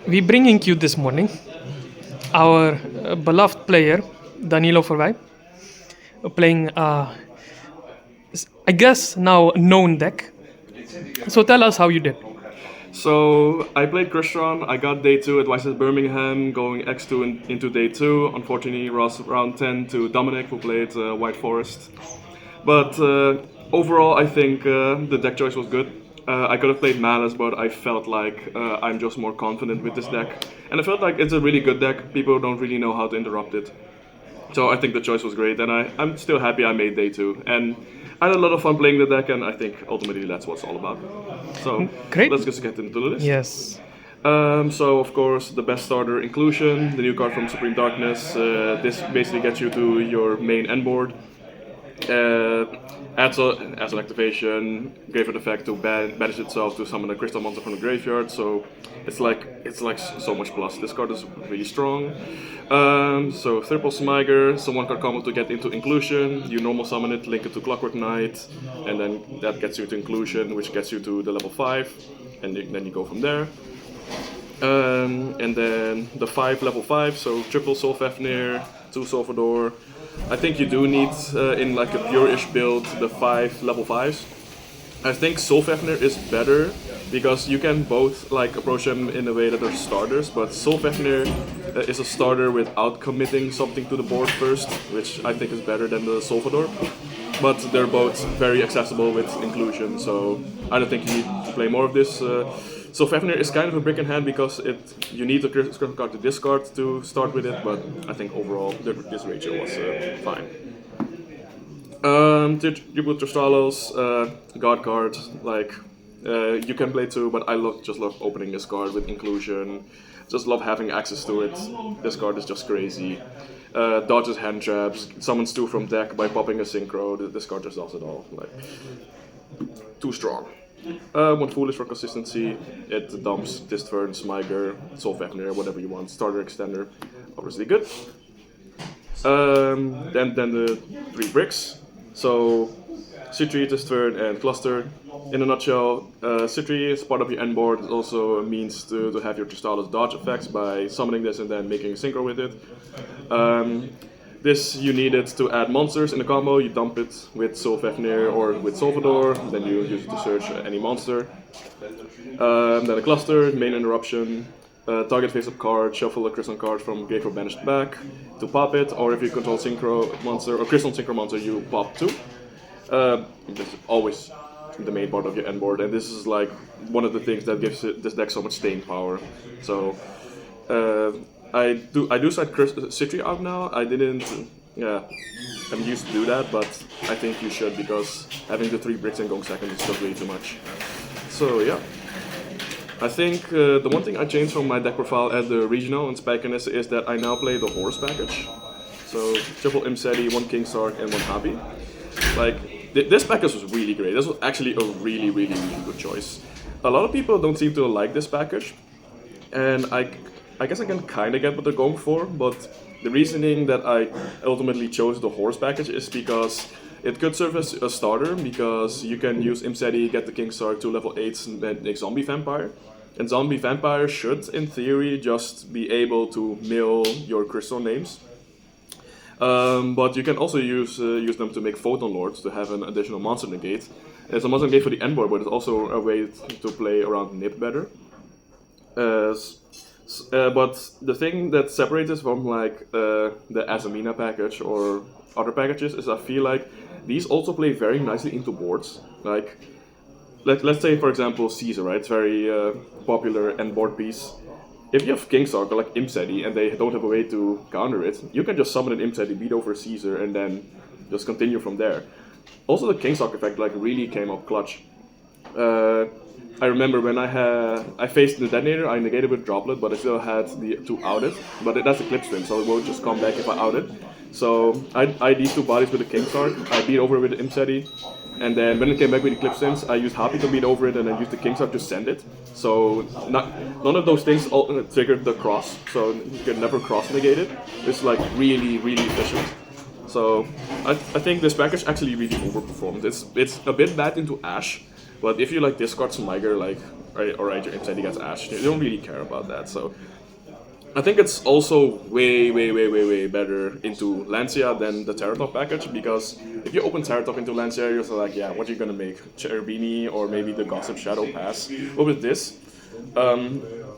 we bringing you this morning our beloved player Danyllo Verweij, playing I guess now known deck. So tell us how you did. So I played CRYSTRON. I got day 2 at YCS Birmingham, going X2 into day 2. Unfortunately, lost round 10 to Dominic, who played White Forest. But overall, I think the deck choice was good. I could have played Malice, but I felt like I'm just more confident with this deck. And I felt like it's a really good deck. People don't really know how to interrupt it. So I think the choice was great, and I'm still happy I made day 2. And I had a lot of fun playing the deck, and I think ultimately that's what it's all about. So Great. let's just get into the list. Yes. So of course the best starter inclusion, the new card from Supreme Darkness. This basically gets you to your main end board. Adds an activation, graveyard effect to banish itself to summon a crystal monster from the graveyard. So it's like so much plus. This card is really strong. So triple Smiger, so one card combo to get into inclusion. You normal summon it, link it to Clockwork Knight, and then that gets you to inclusion, which gets you to the level 5, and then you go from there. And then the level 5, so triple Soul Fafnir, 2 Salvador. I think you do need, in like a pure-ish build, the 5 level 5s. I think Soul Fafnir is better, because you can both like approach them in a way that they're starters, but Soul Fafnir is a starter without committing something to the board first, which I think is better than the Salvador. But they're both very accessible with inclusion, so I don't think you need to play more of this. So Fafnir is kind of a brick in hand because you need a critical card to discard to start with it, but I think overall this ratio was fine. Tribute to Stralos, God card, like you can play 2, but I just love opening this card with inclusion. Just love having access to it. This card is just crazy. Dodges hand traps, summons 2 from deck by popping a synchro. This card just does it all. Like, too strong. One Foolish for consistency. It dumps this turn, Smiger, Soul Fafnir, whatever you want. Starter extender, obviously good. Then the 3 bricks. So Citri, this turn, and Cluster. In a nutshell, Citri is part of your end board. It also a means to have your Tristalos dodge effects by summoning this and then making a synchro with it. This you need it to add monsters in the combo. You dump it with Soul Fafnir or with Salvador, then you use it to search any monster. Then a cluster, main interruption. Target face-up card, shuffle a Crystal card from graveyard banished back to pop it, or if you control Synchro monster or Crystal Synchro monster, you pop 2. This is always the main part of your end board, and this is like one of the things that gives this deck so much staying power. So I do side Citri out now. I didn't, I'm used to do that, but I think you should, because having the 3 bricks and going second is still way too much. So yeah, I think the one thing I changed from my deck profile at the regional in Spikeness is that I now play the Horus package. So triple Imseti, 1 King Sark, and 1 Habi. Like this package was really great. This was actually a really good choice. A lot of people don't seem to like this package, and I guess I can kind of get what they're going for, but the reasoning that I ultimately chose the Horse package is because it could serve as a starter, because you can use Imseti, get the King Sark, 2 level 8s, and then make Zombie Vampire. And Zombie Vampire should, in theory, just be able to mill your crystal names. But you can also use them to make Photon Lords to have an additional monster negate. It's a monster negate for the end board, but it's also a way to play around Nip better. But the thing that separates this from like the Azamina package or other packages is I feel like these also play very nicely into boards. Like, let's say for example Caesar, right? It's very popular end board piece. If you have King Sark or like Imseti and they don't have a way to counter it, you can just summon an Imseti, beat over Caesar, and then just continue from there. Also, the King Sark effect like really came up clutch. I remember when I faced the Detonator, I negated with Droplet, but I still had the 2 outed. But that's a Clip Stream, so it won't just come back if I out it. So I these 2 bodies with the King Sark, I beat over with the Imseti, and then when it came back with the Clip Streams, I used Happy to beat over it, and then used the King Sark to send it. So none of those things triggered the cross, so you can never cross negate it. It's like really efficient. So I think this package actually really overperformed. It's a bit bad into Ash, but if you like discard Smiger, like or your instead he gets Ash. You don't really care about that. So I think it's also way better into Lancia than the Teratop package, because if you open Teratop into Lancia, you're sort of like, yeah, what are you gonna make? Cherubini or maybe the Gossip Shadow Pass? But with this,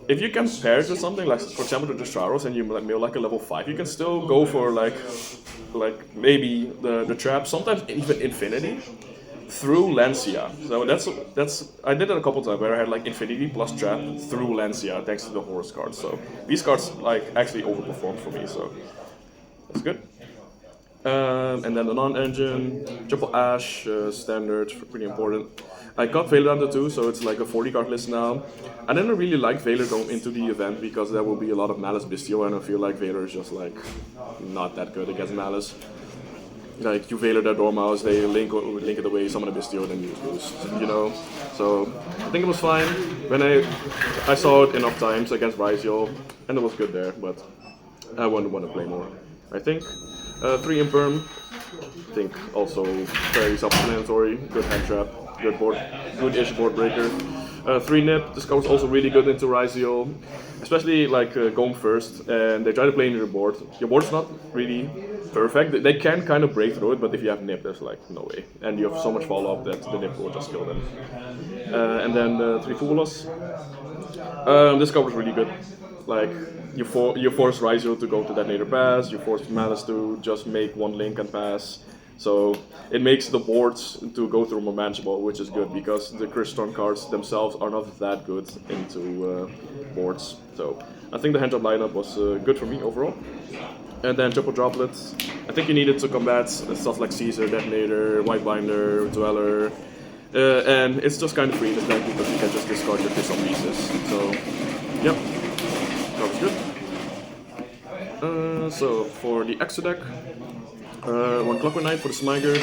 if you can pair it with something like, for example, the Destraros, and you mill like a level 5, you can still go for like maybe the trap, sometimes even Infinity through Lancia. So that's I did it a couple times where I had like Infinity plus Trap through Lancia thanks to the Horus cards. So these cards like actually overperformed for me. So that's good. And then the non-engine, triple Ash, standard, pretty important. I got Veiler under too, so it's like a 40 card list now. I didn't really like Veiler going into the event because there will be a lot of Malice Bistio, and I feel like Veiler is just like not that good against Malice. Like you Veiler their Dormouse, they link it away, summon a Bistio, then you lose, you know. So I think it was fine. When I saw it enough times against Ryzio, and it was good there, but I wouldn't want to play more. I think 3 Imperm, I think also very self-explanatory, good hand trap, good-ish board breaker. 3 Nip, this card was also really good into Ryzio, especially like going first, and they try to play into your board. Your board's not really perfect, they can kind of break through it, but if you have Nip, there's like no way. And you have so much follow-up that the Nip will just kill them. And then 3 Fubulas. This card was really good. Like, you force Ryzio to go to Detonator Pass, you force Malice to just make 1 link and pass. So it makes the boards to go through more manageable, which is good because the CRYSTRON cards themselves are not that good into boards. So I think the hand drop lineup was good for me overall. And then triple droplets. I think you needed to combat stuff like Caesar, Detonator, White Binder, Dweller. And it's just kind of free in this deck because you can just discard your pistol pieces. So, yep, that was good. So for the extra deck, 1 Clockwork Knight for the Smiger.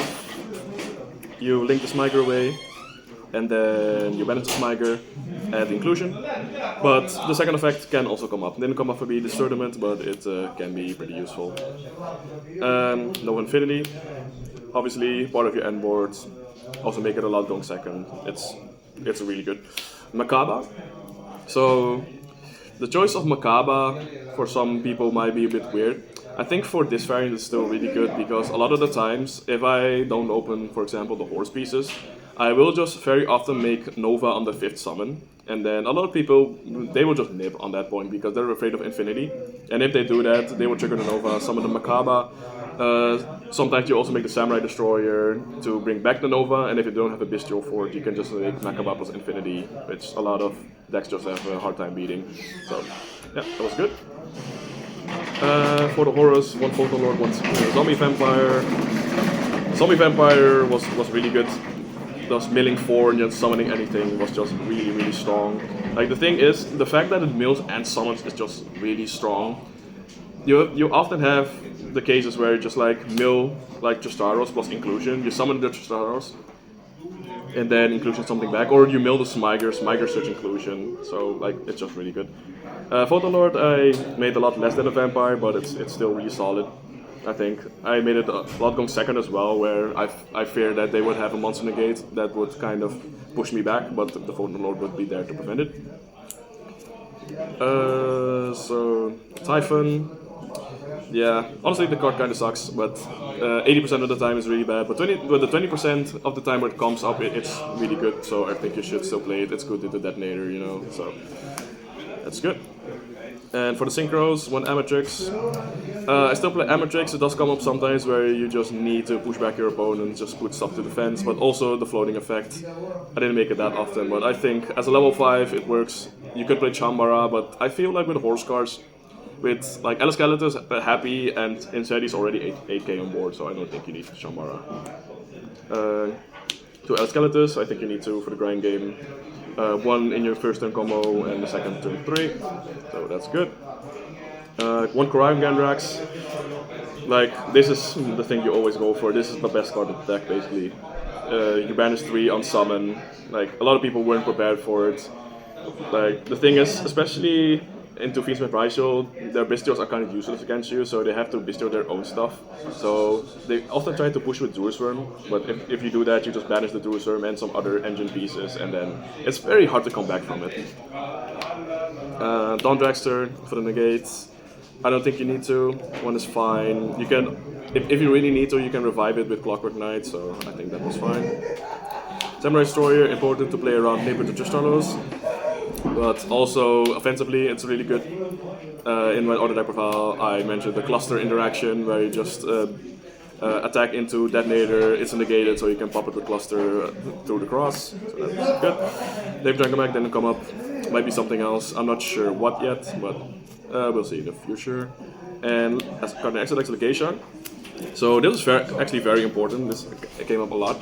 You link the Smiger away, and then you banish the Smiger, add Inclusion. But the second effect can also come up. It didn't come up for me this tournament, but it can be pretty useful. No Infinity, obviously part of your end board. Also make it a lot going second. It's really good. Makaba. So the choice of Makaba for some people might be a bit weird. I think for this variant it's still really good because a lot of the times if I don't open, for example, the Horse pieces, I will just very often make Nova on the 5th summon. And then a lot of people, they will just nip on that point because they're afraid of Infinity. And if they do that, they will trigger the Nova, summon the Makaba. Sometimes you also make the Samurai Destroyer to bring back the Nova, and if you don't have a Bistio for it, you can just make Makaba plus Infinity, which a lot of decks just have a hard time beating. So, yeah, that was good. For the Horus, 1 Photon Lord, 1 Zombie Vampire. Zombie Vampire was really good. Just milling 4 and just summoning anything was just really strong. Like the thing is, the fact that it mills and summons is just really strong. You often have the cases where you just like mill like Justaros plus Inclusion. You summon the Justaros and then Inclusion something back, or you mill the Smiger search Inclusion. So like it's just really good. Photon Lord I made a lot less than a Vampire, but it's still really solid. I think I made it a lot going second as well, where I fear that they would have a monster negate that would kind of push me back, but the Photon Lord would be there to prevent it. So Typhon. Yeah, honestly the card kind of sucks, but 80% of the time is really bad. But the 20% of the time where it comes up, it's really good. So I think you should still play it. It's good with the Detonator, you know. So that's good. And for the Synchros, 1 Amatrix. I still play Amatrix. It does come up sometimes where you just need to push back your opponent, just put stuff to defense, but also the floating effect. I didn't make it that often, but I think as a level 5 it works. You could play Chambara, but I feel like with horse cards, with like Elescalatus happy and Insedi's already 8k on board, so I don't think you need Chambara. To Elescalatus, I think you need 2 for the grind game. 1 in your first turn combo and the second turn 3, so that's good. 1 Korayam Gandrax. Like, this is the thing you always go for. This is the best card of the deck, basically. You banish 3 on summon. Like, a lot of people weren't prepared for it. Like, the thing is, especially into Fiendsmith Ritual, their bestials are kind of useless against you, so they have to bestial their own stuff. So they often try to push with Druisworm, but if you do that, you just banish the Druisworm and some other engine pieces, and then it's very hard to come back from it. Dawn Dragster for the negates. I don't think you need to. One is fine. You can, if you really need to, you can revive it with Clockwork Knight, so I think that was fine. Samurai Destroyer, important to play around neighbor to Tristalos, but also offensively, it's really good. In my order deck profile, I mentioned the cluster interaction where you just attack into Detonator, it's negated, so you can pop it with cluster through the cross. So that's good. Dave Dragonback didn't come up. Might be something else. I'm not sure what yet, but we'll see in the future. And as card exit Legacia. So this was actually very important. This came up a lot.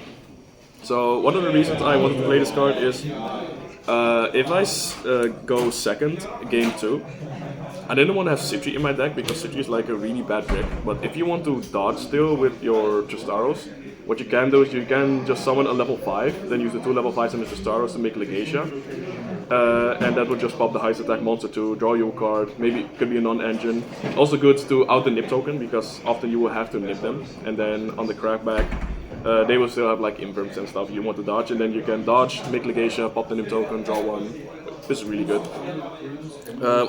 So one of the reasons I wanted to play this card is if I go second, game 2, I didn't want to have Citri in my deck because Citri is like a really bad trick. But if you want to dodge still with your Tristaros, what you can do is you can just summon a level 5, then use the 2 level 5s and the Tristaros to make Legacia. And that would just pop the highest attack monster to draw you a card. Maybe it could be a non-engine. Also good to out the nip token because often you will have to nip them. And then on the crackback, they will still have like imperms and stuff you want to dodge. And then you can dodge, make Legacia, pop the nip token, draw one. This is really good.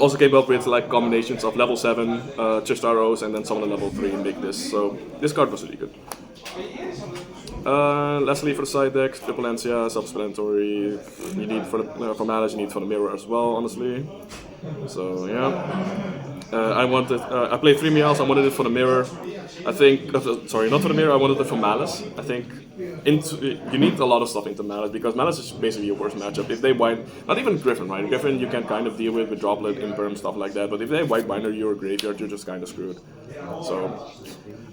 Also came up with like combinations of level 7 Tristaros and then summon a level 3 and make this. So this card was really good. Lastly, for the side decks, Triple Lancia, Self-Explanatory. You need for Malice, you need for the mirror as well, honestly. So yeah. I played 3 Meows, I wanted it for the mirror. I think, sorry, not for the mirror, I wanted it for Malice. I think you need a lot of stuff into Malice because Malice is basically your worst matchup. If they white, not even Griffin, right? Griffin you can kind of deal with Droplet, Imperm, stuff like that. But if they white binary your graveyard, you're just kind of screwed. So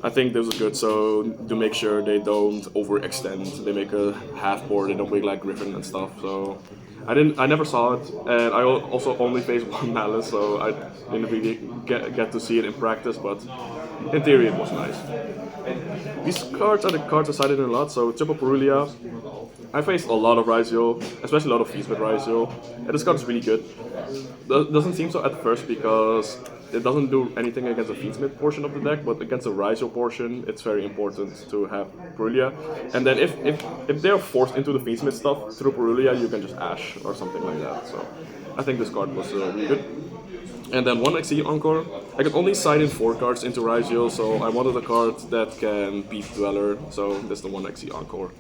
I think this is good. So to make sure they don't overextend, they make a half board, they don't make like Griffin and stuff. So I never saw it, and I also only faced 1 Malice, so I didn't really get to see it in practice, but in theory it was nice. These cards are the cards I cited in a lot, so Triple Perulia. I faced a lot of Raizio, especially a lot of Feast with Raizio, and this card is really good. Doesn't seem so at first because it doesn't do anything against the Fiendsmith portion of the deck, but against the Raizio portion, it's very important to have Perulia. And then if they're forced into the Fiendsmith stuff through Perulia, you can just Ash or something like that. So I think this card was really good. And then 1 XE Encore. I could only sign in 4 cards into Raizio, so I wanted a card that can beat Dweller, so that's the 1 XE Encore.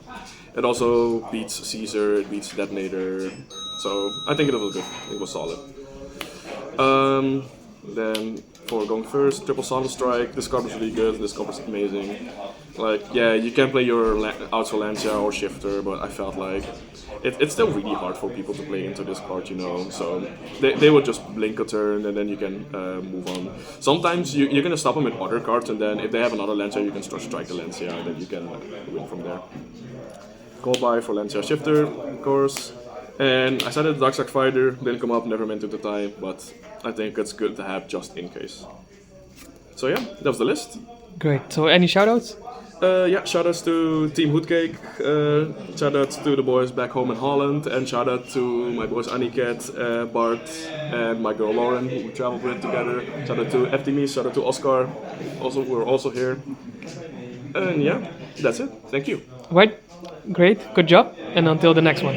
It also beats Caesar, it beats Detonator, so I think it was good, it was solid. Then for going first, Triple Solid Strike. This card was really good, this card was amazing. Like, yeah, you can play your Outsole Lancia or Shifter, but I felt like it's still really hard for people to play into this card, you know. So they would just blink a turn and then you can move on. Sometimes you're gonna stop them with other cards, and then if they have another Lancia, you can start strike the Lancia, and then you can win from there. Call by for Lancia Shifter, of course. And I said it, Darkside Fighter didn't come up, never meant it to tie, but I think it's good to have just in case. So yeah, that was the list. Great. So any shoutouts? Yeah, shoutouts to Team Hoodcake, shoutouts to the boys back home in Holland, and shoutout to my boys Aniket, Bart, and my girl Lauren, who we traveled with together. Shoutout to FTME, shoutout to Oscar, who are also here. And yeah, that's it. Thank you. Right. Great. Good job. And until the next one.